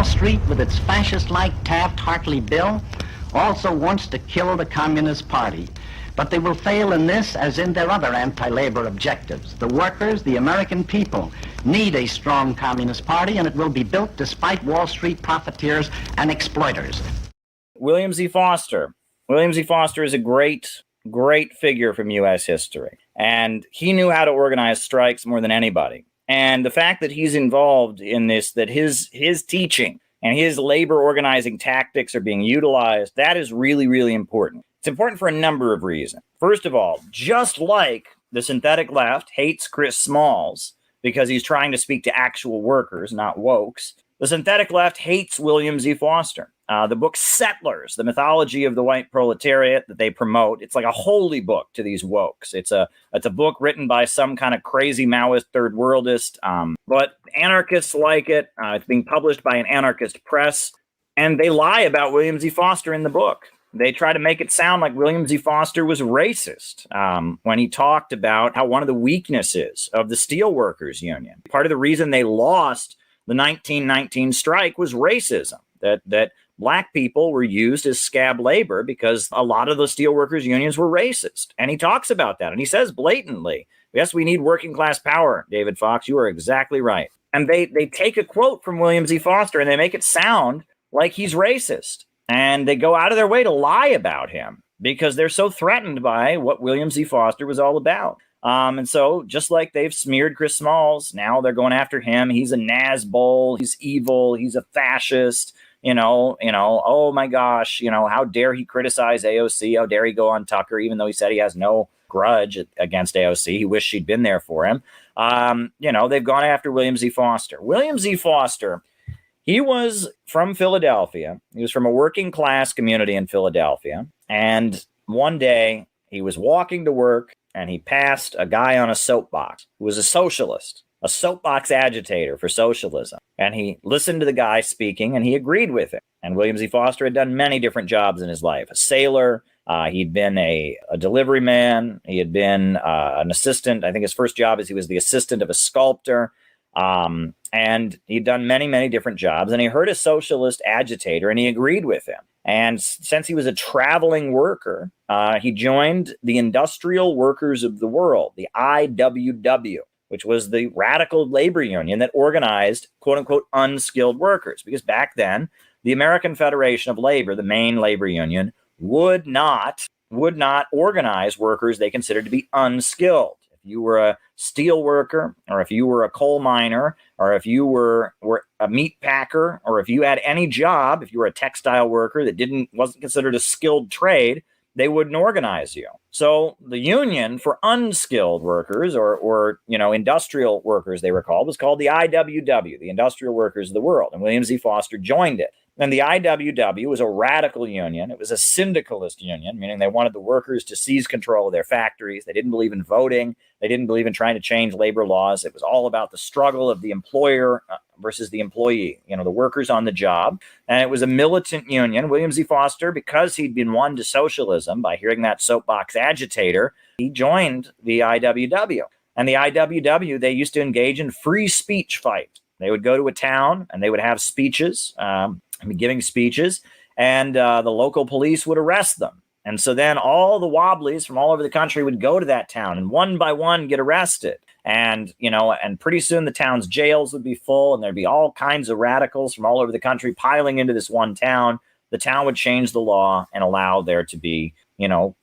Wall Street, with its fascist-like Taft-Hartley bill, also wants to kill the Communist Party. But they will fail in this as in their other anti-labor objectives. The workers, the American people, need a strong Communist Party, and it will be built despite Wall Street profiteers and exploiters. William Z. Foster. William Z. Foster is a great figure from U.S. history, and he knew how to organize strikes more than anybody. And the fact that he's involved in this, that his teaching and his labor organizing tactics are being utilized, that is really, really important. It's important for a number of reasons. First of all, just like the synthetic left hates Chris Smalls because he's trying to speak to actual workers, not wokes, the synthetic left hates William Z. Foster. The book Settlers, the mythology of the white proletariat that they promote, it's like a holy book to these wokes. It's a book written by some kind of crazy Maoist third worldist, but anarchists like it. It's being published by an anarchist press, and they lie about William Z. Foster in the book. They try to make it sound like William Z. Foster was racist when he talked about how one of the weaknesses of the Steelworkers Union, part of the reason they lost the 1919 strike was racism, that black people were used as scab labor because a lot of the steelworkers unions were racist. And he talks about that. And he says blatantly, yes, we need working class power, David Fox. You are exactly right. And they take a quote from William Z. Foster and they make it sound like he's racist. And they go out of their way to lie about him because they're so threatened by what William Z. Foster was all about. And so just like they've smeared Chris Smalls, now they're going after him. He's a Nazbol. He's evil. He's a fascist. Oh my gosh, how dare he criticize AOC? How dare he go on Tucker, even though he said he has no grudge against AOC. He wished she'd been there for him. They've gone after William Z. Foster. William Z. Foster, he was from Philadelphia. He was from a working class community in Philadelphia. And one day he was walking to work and he passed a guy on a soapbox who was a socialist, a soapbox agitator for socialism. And he listened to the guy speaking and he agreed with it. And William Z. Foster had done many different jobs in his life. A sailor, he'd been a delivery man, he had been an assistant. I think his first job is he was the assistant of a sculptor. And he'd done many, many different jobs. And he heard a socialist agitator and he agreed with him. And since he was a traveling worker, he joined the Industrial Workers of the World, the IWW, which was the radical labor union that organized, quote unquote, unskilled workers. Because back then, the American Federation of Labor, the main labor union, would not organize workers they considered to be unskilled. If you were a steel worker, or if you were a coal miner, or if you were a meat packer, or if you had any job, if you were a textile worker that wasn't considered a skilled trade, they wouldn't organize you. So the union for unskilled workers or industrial workers, they were called, was called the IWW, the Industrial Workers of the World. And William Z. Foster joined it. And the IWW was a radical union. It was a syndicalist union, meaning they wanted the workers to seize control of their factories. They didn't believe in voting. They didn't believe in trying to change labor laws. It was all about the struggle of the employer versus the employee, the workers on the job. And it was a militant union. William Z. Foster, because he'd been won to socialism by hearing that soapbox agitator, he joined the IWW. And the IWW, they used to engage in free speech fights. They would go to a town and they would have speeches, giving speeches, and the local police would arrest them. And so then all the wobblies from all over the country would go to that town and one by one get arrested. And, and pretty soon the town's jails would be full and there'd be all kinds of radicals from all over the country piling into this one town. The town would change the law and allow there to be,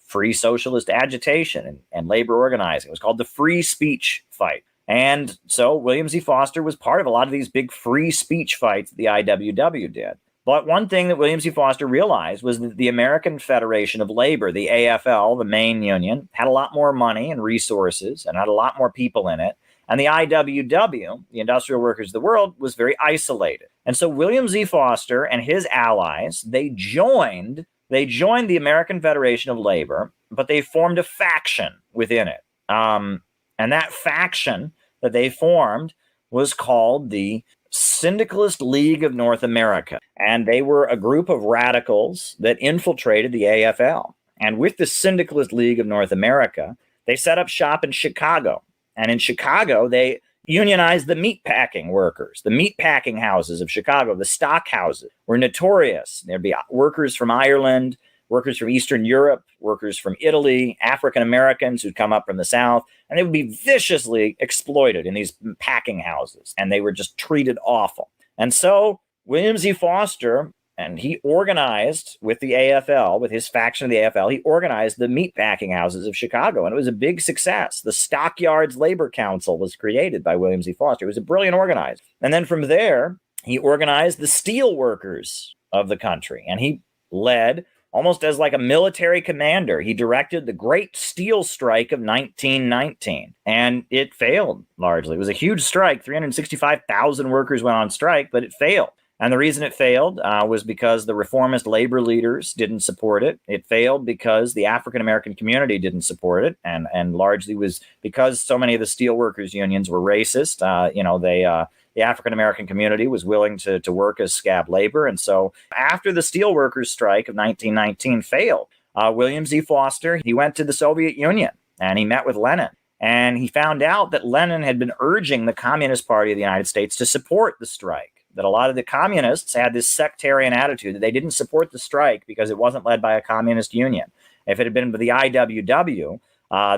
free socialist agitation and labor organizing. It was called the free speech fight. And so William Z. Foster was part of a lot of these big free speech fights that the IWW did. But one thing that William Z. Foster realized was that the American Federation of Labor, the AFL, the main union, had a lot more money and resources and had a lot more people in it. And the IWW, the Industrial Workers of the World, was very isolated. And so William Z. Foster and his allies, they joined the American Federation of Labor, but they formed a faction within it. And that faction that they formed was called the Syndicalist League of North America. And they were a group of radicals that infiltrated the AFL. And with the Syndicalist League of North America, they set up shop in Chicago. And in Chicago, they unionized the meatpacking workers. The meatpacking houses of Chicago, the stock houses, were notorious. There'd be workers from Ireland, workers from Eastern Europe, workers from Italy, African Americans who'd come up from the South, and they would be viciously exploited in these packing houses, and they were just treated awful. And so William Z. Foster, and he organized with the AFL, with his faction of the AFL, he organized the meatpacking houses of Chicago, and it was a big success. The Stockyards Labor Council was created by William Z. Foster. He was a brilliant organizer. And then from there, he organized the steel workers of the country, and he led, almost as like a military commander, he directed the Great Steel Strike of 1919, and it failed largely. It was a huge strike. 365,000 workers went on strike, but it failed. And the reason it failed was because the reformist labor leaders didn't support it. It failed because the African-American community didn't support it, and largely was because so many of the steelworkers unions were racist. The African-American community was willing to work as scab labor. And so after the steelworkers strike of 1919 failed, William Z. Foster, he went to the Soviet Union and he met with Lenin. And he found out that Lenin had been urging the Communist Party of the United States to support the strike, that a lot of the communists had this sectarian attitude, that they didn't support the strike because it wasn't led by a communist union. If it had been the IWW,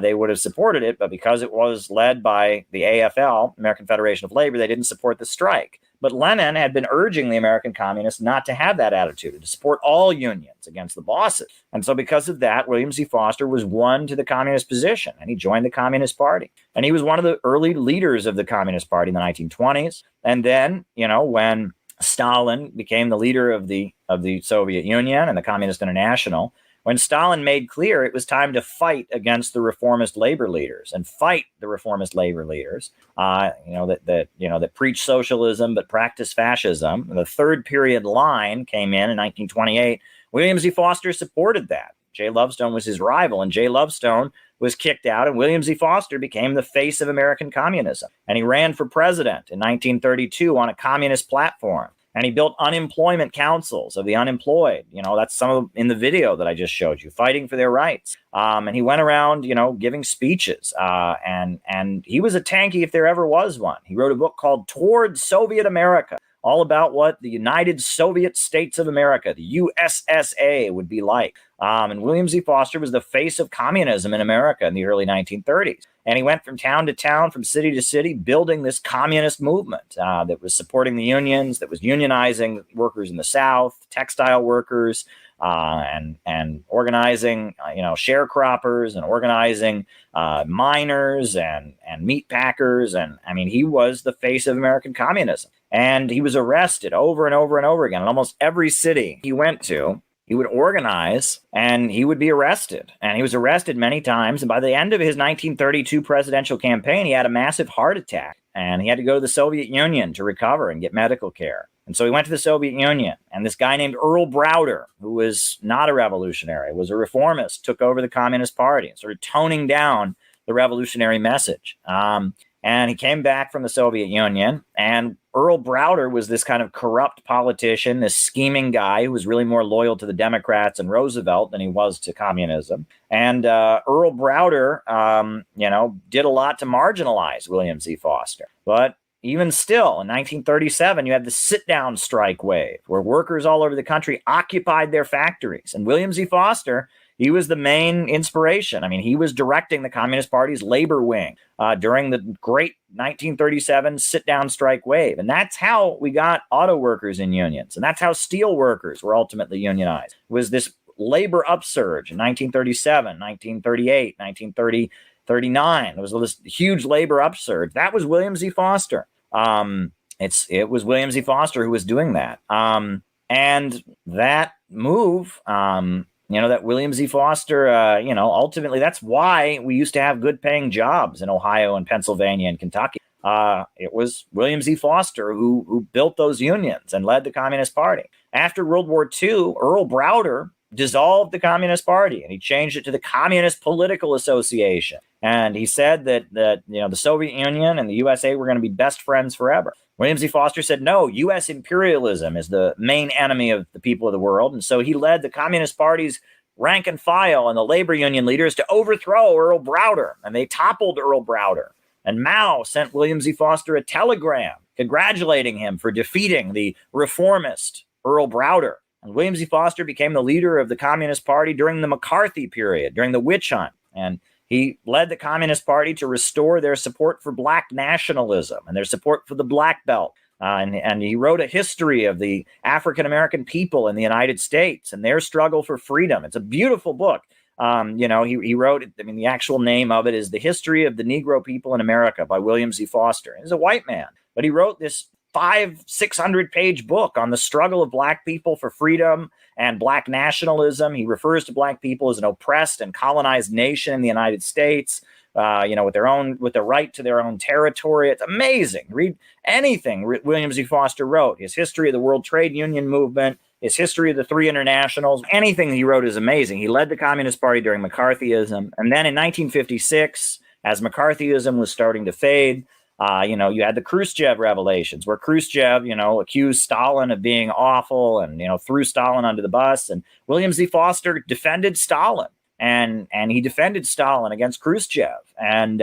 they would have supported it, but because it was led by the AFL, American Federation of Labor, they didn't support the strike. But Lenin had been urging the American communists not to have that attitude, to support all unions against the bosses. And so because of that, William Z. Foster was won to the communist position, and he joined the Communist Party. And he was one of the early leaders of the Communist Party in the 1920s. And then, when Stalin became the leader of the Soviet Union and the Communist International, when Stalin made clear it was time to fight against the reformist labor leaders and fight the reformist labor leaders, that preach socialism but practice fascism, the third period line came in 1928. William Z. Foster supported that. Jay Lovestone was his rival, and Jay Lovestone was kicked out, and William Z. Foster became the face of American communism. And he ran for president in 1932 on a communist platform. And he built unemployment councils of the unemployed. That's some of in the video that I just showed you, fighting for their rights. And he went around, giving speeches. And he was a tanky if there ever was one. He wrote a book called Toward Soviet America, all about what the United Soviet States of America, the USSA, would be like. And William Z. Foster was the face of communism in America in the early 1930s. And he went from town to town, from city to city, building this communist movement that was supporting the unions, that was unionizing workers in the South, textile workers, and organizing, sharecroppers, and organizing miners and meat packers. And I mean, he was the face of American communism. And he was arrested over and over and over again in almost every city he went to. He would organize and he would be arrested. And he was arrested many times. And by the end of his 1932 presidential campaign, he had a massive heart attack. And he had to go to the Soviet Union to recover and get medical care. And so he went to the Soviet Union. And this guy named Earl Browder, who was not a revolutionary, was a reformist, took over the Communist Party and started toning down the revolutionary message. And he came back from the Soviet Union, and Earl Browder was this kind of corrupt politician, this scheming guy who was really more loyal to the Democrats and Roosevelt than he was to communism. And Earl Browder, did a lot to marginalize William Z. Foster. But even still, in 1937, you had the sit-down strike wave, where workers all over the country occupied their factories. And William Z. Foster, he was the main inspiration. I mean, he was directing the Communist Party's labor wing during the great 1937 sit-down strike wave. And that's how we got auto workers in unions. And that's how steel workers were ultimately unionized. It was this labor upsurge in 1937, 1938, 1939. There was this huge labor upsurge. That was William Z. Foster. It was William Z. Foster who was doing that. And that move... that William Z. Foster, ultimately, that's why we used to have good paying jobs in Ohio and Pennsylvania and Kentucky. It was William Z. Foster who built those unions and led the Communist Party. After World War II, Earl Browder dissolved the Communist Party and he changed it to the Communist Political Association. And he said that the Soviet Union and the USA were going to be best friends forever. William Z. Foster said, no, U.S. imperialism is the main enemy of the people of the world. And so he led the Communist Party's rank and file and the labor union leaders to overthrow Earl Browder. And they toppled Earl Browder. And Mao sent William Z. Foster a telegram congratulating him for defeating the reformist Earl Browder. And William Z. Foster became the leader of the Communist Party during the McCarthy period, during the witch hunt. And he led the Communist Party to restore their support for black nationalism and their support for the Black Belt. And he wrote a history of the African-American people in the United States and their struggle for freedom. It's a beautiful book. He wrote, the actual name of it is The History of the Negro People in America by William Z. Foster. He's a white man, but he wrote this 600-page book on the struggle of black people for freedom and black nationalism. He refers to black people as an oppressed and colonized nation in the United States, with the right to their own territory. It's amazing. Read anything William Z. Foster wrote. His history of the World Trade Union movement, his history of the Three Internationals, anything he wrote is amazing. He led the Communist Party during McCarthyism. And then in 1956, as McCarthyism was starting to fade, you had the Khrushchev revelations where Khrushchev, accused Stalin of being awful and, threw Stalin under the bus. And William Z. Foster defended Stalin. And he defended Stalin against Khrushchev. And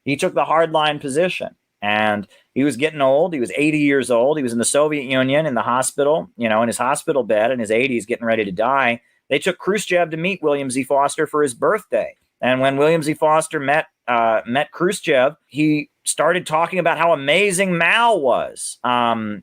he took the hardline position. And he was getting old. He was 80 years old. He was in the Soviet Union in the hospital, in his hospital bed in his 80s, getting ready to die. They took Khrushchev to meet William Z. Foster for his birthday. And when William Z. Foster met Khrushchev, he started talking about how amazing Mao was, and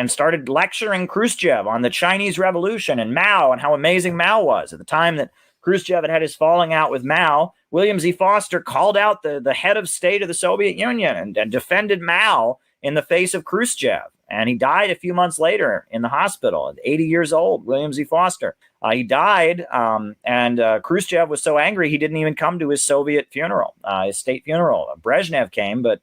started lecturing Khrushchev on the Chinese Revolution and Mao and how amazing Mao was. At the time that Khrushchev had his falling out with Mao, William Z. Foster called out the head of state of the Soviet Union and defended Mao in the face of Khrushchev. And he died a few months later in the hospital at 80 years old, William Z. Foster. He died, and Khrushchev was so angry he didn't even come to his Soviet funeral, his state funeral. Brezhnev came, but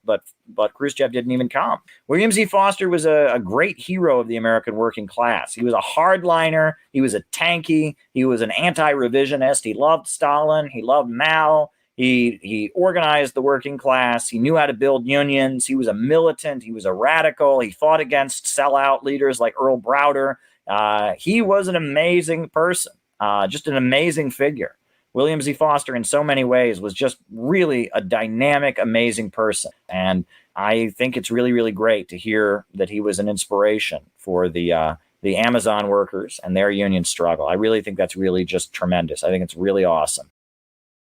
Khrushchev didn't even come. William Z. Foster was a great hero of the American working class. He was a hardliner. He was a tanky. He was an anti-revisionist. He loved Stalin. He loved Mao. He organized the working class. He knew how to build unions. He was a militant. He was a radical. He fought against sellout leaders like Earl Browder. He was an amazing person, just an amazing figure. William Z. Foster, in so many ways, was just really a dynamic, amazing person. And I think it's really, really great to hear that he was an inspiration for the Amazon workers and their union struggle. I really think that's really just tremendous. I think it's really awesome.